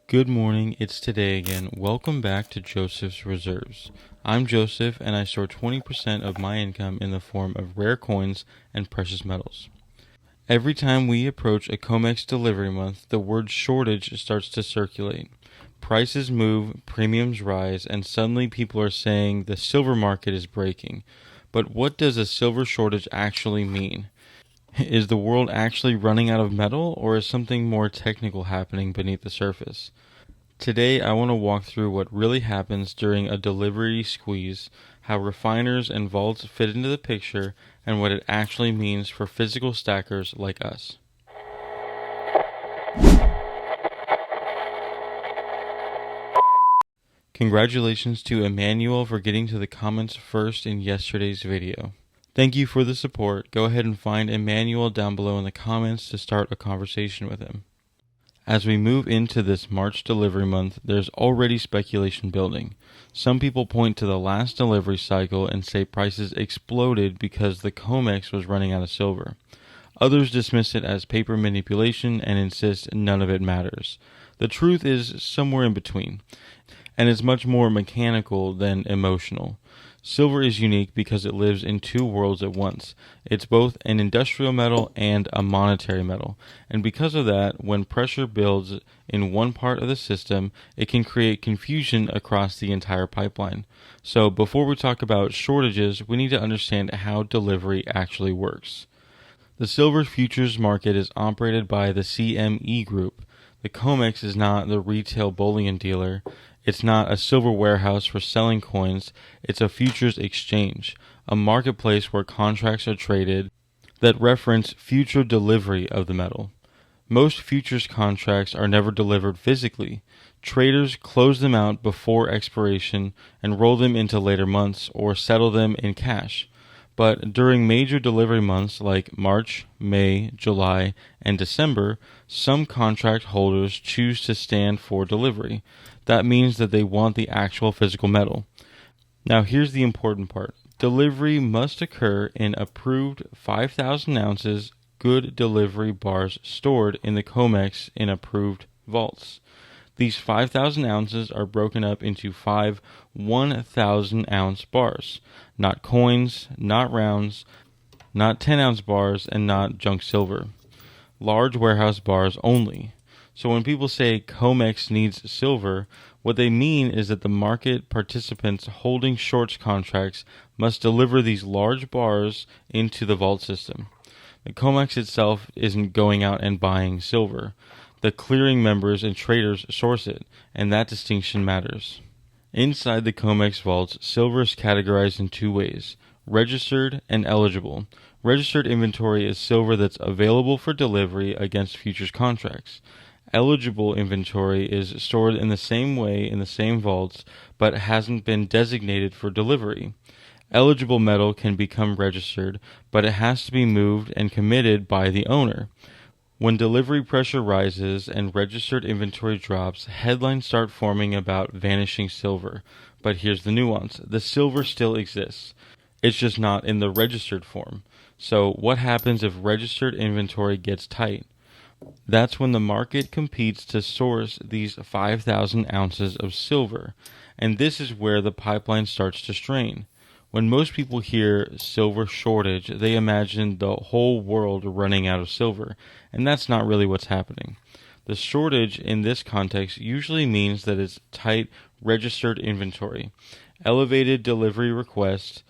Good morning, it's today again. Welcome back to Joseph's Reserves. I'm Joseph and I store 20% of my income in the form of rare coins and precious metals. Every time we approach a COMEX delivery month, the word shortage starts to circulate. Prices move, premiums rise, and suddenly people are saying the silver market is breaking. But what does a silver shortage actually mean? Is the world actually running out of metal, or is something more technical happening beneath the surface? Today, I want to walk through what really happens during a delivery squeeze, how refiners and vaults fit into the picture, and what it actually means for physical stackers like us. Congratulations to Emmanuel for getting to the comments first in yesterday's video. Thank you for the support. Go ahead and find Emmanuel down below in the comments to start a conversation with him. As we move into this March delivery month, there's already speculation building. Some people point to the last delivery cycle and say prices exploded because the COMEX was running out of silver. Others dismiss it as paper manipulation and insist none of it matters. The truth is somewhere in between, and it's much more mechanical than emotional. Silver is unique because it lives in two worlds at once. It's both an industrial metal and a monetary metal. And because of that, when pressure builds in one part of the system, it can create confusion across the entire pipeline. So before we talk about shortages, we need to understand how delivery actually works. The silver futures market is operated by the CME group. The COMEX is not the retail bullion dealer. It's not a silver warehouse for selling coins. It's a futures exchange, a marketplace where contracts are traded that reference future delivery of the metal. Most futures contracts are never delivered physically. Traders close them out before expiration and roll them into later months or settle them in cash. But during major delivery months like March, May, July, and December, some contract holders choose to stand for delivery. That means that they want the actual physical metal. Now here's the important part. Delivery must occur in approved 5,000 ounces good delivery bars stored in the COMEX in approved vaults. These 5,000 ounces are broken up into 5 1,000-ounce bars. Not coins, not rounds, not 10-ounce bars, and not junk silver. Large warehouse bars only. So when people say COMEX needs silver, what they mean is that the market participants holding shorts contracts must deliver these large bars into the vault system. The COMEX itself isn't going out and buying silver. The clearing members and traders source it, and that distinction matters. Inside the COMEX vaults, silver is categorized in two ways: registered and eligible. Registered inventory is silver that's available for delivery against futures contracts. Eligible inventory is stored in the same way in the same vaults, but hasn't been designated for delivery. Eligible metal can become registered, but it has to be moved and committed by the owner. When delivery pressure rises and registered inventory drops, headlines start forming about vanishing silver. But here's the nuance. The silver still exists. It's just not in the registered form. So what happens if registered inventory gets tight? That's when the market competes to source these 5,000 ounces of silver. And this is where the pipeline starts to strain. When most people hear silver shortage, they imagine the whole world running out of silver, and that's not really what's happening. The shortage in this context usually means that it's tight registered inventory, elevated delivery requests,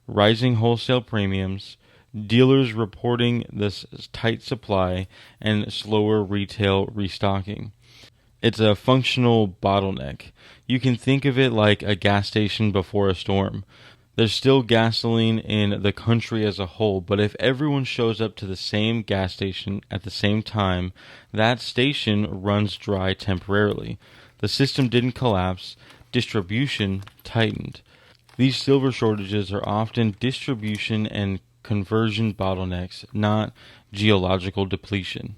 rising wholesale premiums, dealers reporting this tight supply, and slower retail restocking. It's a functional bottleneck. You can think of it like a gas station before a storm. There's still gasoline in the country as a whole, but if everyone shows up to the same gas station at the same time, that station runs dry temporarily. The system didn't collapse, distribution tightened. These silver shortages are often distribution and conversion bottlenecks, not geological depletion.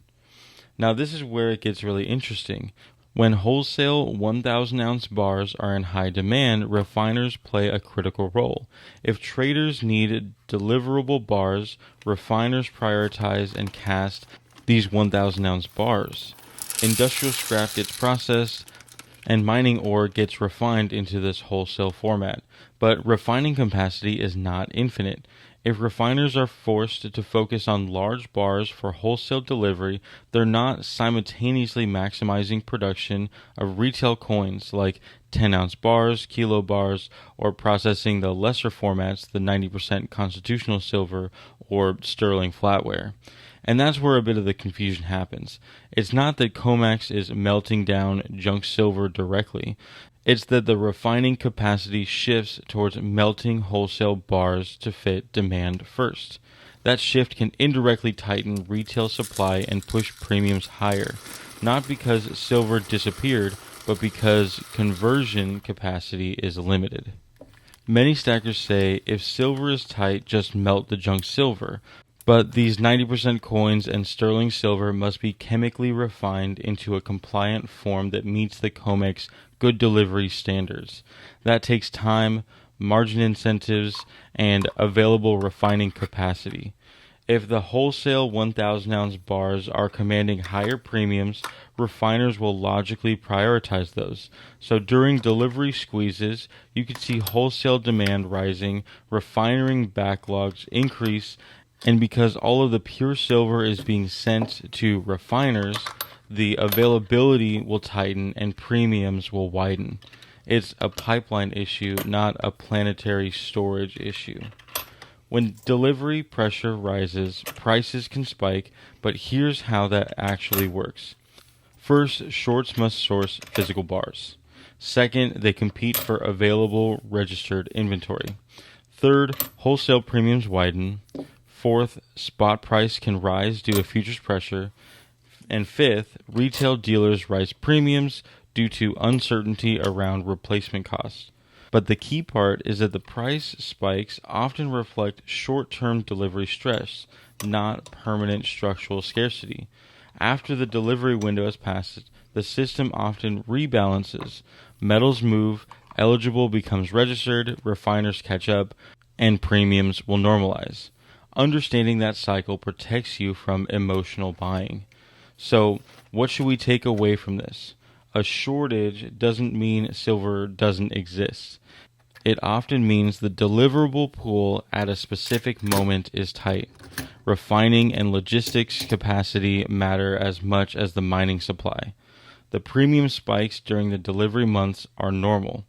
Now this is where it gets really interesting. When wholesale 1,000-ounce bars are in high demand, refiners play a critical role. If traders need deliverable bars, refiners prioritize and cast these 1,000-ounce bars. industrial scrap gets processed, and mining ore gets refined into this wholesale format. But refining capacity is not infinite. If refiners are forced to focus on large bars for wholesale delivery, they're not simultaneously maximizing production of retail coins like 10-ounce bars, kilo bars, or processing the lesser formats, the 90% constitutional silver or sterling flatware. And that's where a bit of the confusion happens. It's not that COMEX is melting down junk silver directly. It's that the refining capacity shifts towards melting wholesale bars to fit demand first. That shift can indirectly tighten retail supply and push premiums higher, not because silver disappeared, but because conversion capacity is limited. Many stackers say if silver is tight, just melt the junk silver. But these 90% coins and sterling silver must be chemically refined into a compliant form that meets the COMEX good delivery standards. That takes time, margin incentives, and available refining capacity. If the wholesale 1,000-ounce bars are commanding higher premiums, refiners will logically prioritize those. So during delivery squeezes, you could see wholesale demand rising, refinery backlogs increase, and because all of the pure silver is being sent to refiners, the availability will tighten and premiums will widen. It's a pipeline issue, not a planetary storage issue. When delivery pressure rises, prices can spike, but here's how that actually works. First, shorts must source physical bars. Second, they compete for available registered inventory. Third, wholesale premiums widen. Fourth, spot price can rise due to futures pressure. And fifth, retail dealers raise premiums due to uncertainty around replacement costs. But the key part is that the price spikes often reflect short-term delivery stress, not permanent structural scarcity. After the delivery window has passed, the system often rebalances. Metals move, eligible becomes registered, refiners catch up, and premiums will normalize. Understanding that cycle protects you from emotional buying. So, what should we take away from this? A shortage doesn't mean silver doesn't exist. It often means the deliverable pool at a specific moment is tight. Refining and logistics capacity matter as much as the mining supply. The premium spikes during the delivery months are normal.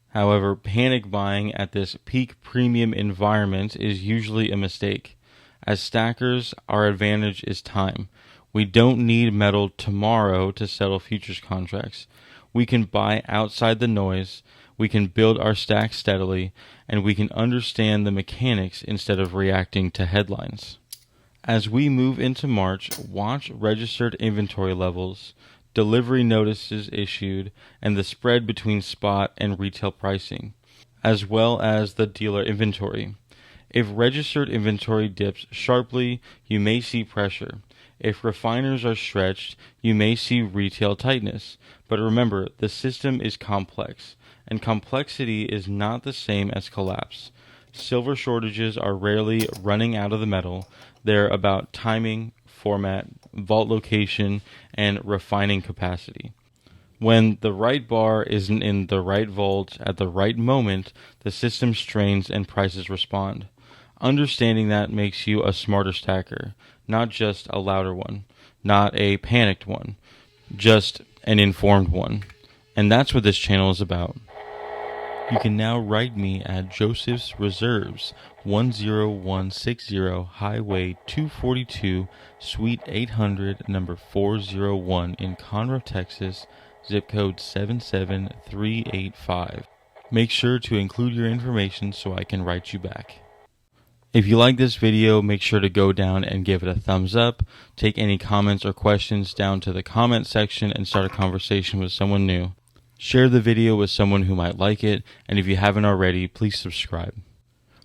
However, panic buying at this peak premium environment is usually a mistake. As stackers, our advantage is time. We don't need metal tomorrow to settle futures contracts. We can buy outside the noise, we can build our stack steadily, and we can understand the mechanics instead of reacting to headlines. As we move into March, watch registered inventory levels, delivery notices issued, and the spread between spot and retail pricing, as well as the dealer inventory. If registered inventory dips sharply, you may see pressure. If refiners are stretched, you may see retail tightness. But remember, the system is complex, and complexity is not the same as collapse. Silver shortages are rarely running out of the metal. They're about timing, format, vault location, and refining capacity. When the right bar isn't in the right vault at the right moment, the system strains and prices respond. Understanding that makes you a smarter stacker, not just a louder one, not a panicked one, just an informed one. And that's what this channel is about. You can now write me at Joseph's Reserves, 10160 Highway 242, Suite 800, number 401 in Conroe, Texas, zip code 77385. Make sure to include your information so I can write you back. If you like this video, make sure to go down and give it a thumbs up. Take any comments or questions down to the comment section and start a conversation with someone new. Share the video with someone who might like it, and if you haven't already, please subscribe.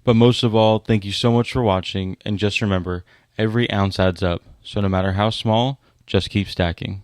But most of all, thank you so much for watching, and just remember, every ounce adds up, so no matter how small, just keep stacking.